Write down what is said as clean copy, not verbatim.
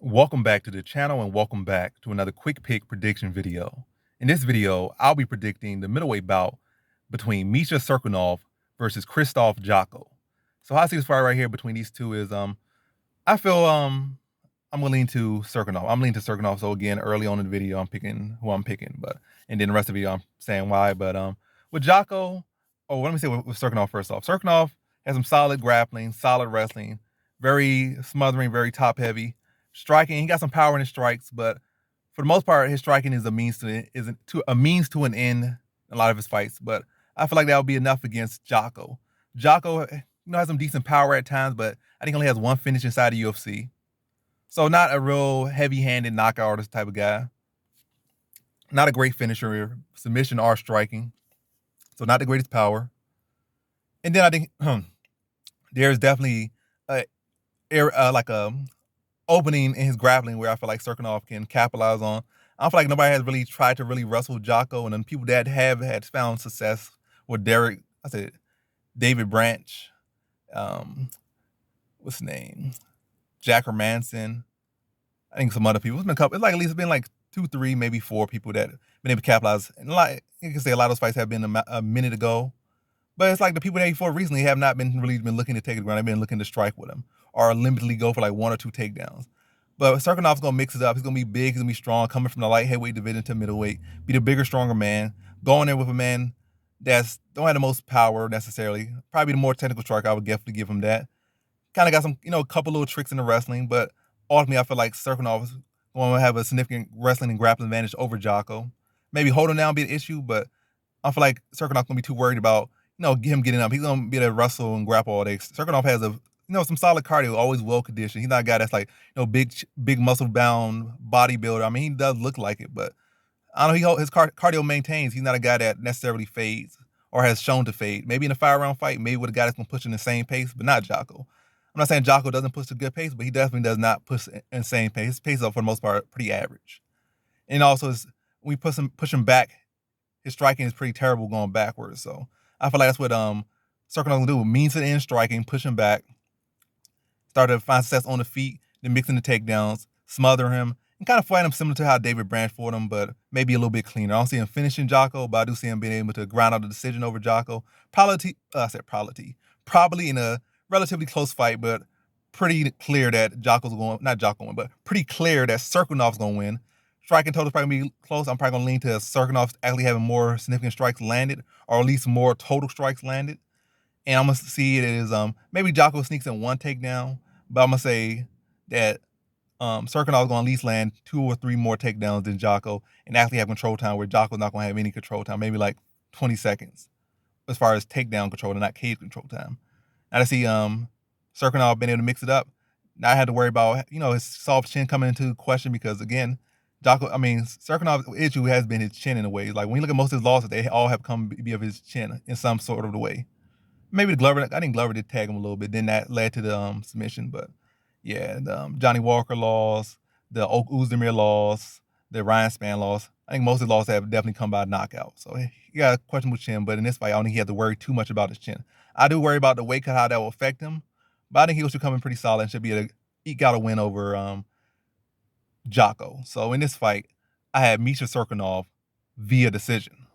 Welcome back to the channel and welcome back to another quick pick prediction video. In this video, I'll be predicting the middleweight bout between Misha Cirkunov versus Krzystof Jotko. So how I see this fight right here between these two is I feel I'm gonna lean to Cirkunov. I'm leaning to Cirkunov. So again, early on in the video, I'm picking who I'm picking, but and then the rest of the video I'm saying why. But with Jotko, let me say with Cirkunov first off. Cirkunov has some solid grappling, solid wrestling, very smothering, very top heavy. Striking, he got some power in his strikes, but for the most part, his striking is a means to an end in a lot of his fights. But I feel like that would be enough against Jotko. Jotko, has some decent power at times, but I think he only has one finish inside the UFC. So not a real heavy-handed knockout artist type of guy. Not a great finisher, submission or striking. So not the greatest power. And then I think there's definitely like a opening in his grappling where I feel like Cirkunov can capitalize on. I don't feel like nobody has really tried to really wrestle Jotko, and then people that have had found success with David Branch, what's his name? Jack Hermanson. I think some other people. It's like at least been like 2, 3, maybe 4 people that have been able to capitalize. And like you can say, a lot of those fights have been a minute ago. But it's like the people that he fought recently have not been looking to take the ground. They've been looking to strike with him or limitedly go for like 1 or 2 takedowns. But Cirkunov's gonna mix it up. He's gonna be big. He's gonna be strong, coming from the light heavyweight division to middleweight. Be the bigger, stronger man. Going there with a man that's don't have the most power necessarily. Probably the more technical striker. I would definitely give him that. Kind of got some, a couple little tricks in the wrestling, but ultimately I feel like Cirkunov is going to have a significant wrestling and grappling advantage over Jotko. Maybe holding down be an issue, but I feel like Cirkunov's gonna be too worried about him getting up. He's gonna be able to wrestle and grapple all day. Cirkunov has some solid cardio, always well conditioned. He's not a guy that's like big muscle bound bodybuilder. I mean, he does look like it, but I don't know. His cardio maintains. He's not a guy that necessarily fades or has shown to fade. Maybe in a 5-round fight, maybe with a guy that's gonna push in the same pace, but not Jotko. I'm not saying Jotko doesn't push a good pace, but he definitely does not push insane pace. His pace, for the most part, pretty average. And also, when we push him back, his striking is pretty terrible going backwards. So I feel like that's what Cirkunov gonna do. Means to end striking, push him back, start to find success on the feet, then mixing the takedowns, smother him, and kind of fight him similar to how David Branch fought him, but maybe a little bit cleaner. I don't see him finishing Jotko, but I do see him being able to grind out the decision over Jotko. Probably in a relatively close fight, but pretty clear that pretty clear that Cirkunov's gonna win. Striking total is probably gonna be close. I'm probably gonna lean to Cirkunov actually having more significant strikes landed, or at least more total strikes landed. And I'm gonna see it as maybe Jotko sneaks in 1 takedown, but I'm gonna say that Cirkunov is gonna at least land 2 or 3 more takedowns than Jotko, and actually have control time where Jotko's not gonna have any control time, maybe like 20 seconds as far as takedown control and not cage control time. And I see Cirkunov being able to mix it up. Now I had to worry about his soft chin coming into question because again, Cirkunov's issue has been his chin in a way. Like when you look at most of his losses, they all have come be of his chin in some sort of the way. Maybe I think Glover did tag him a little bit. Then that led to the submission. But yeah, the Johnny Walker loss, the Oak Uzdemir loss, the Ryan Spann loss. I think most of the losses have definitely come by knockout. So he got a questionable chin, but in this fight, I don't think he had to worry too much about his chin. I do worry about the weight cut, how that will affect him. But I think he should come in pretty solid and should be able to eke out a win over Jotko. So in this fight, I had Misha Cirkunov via decision.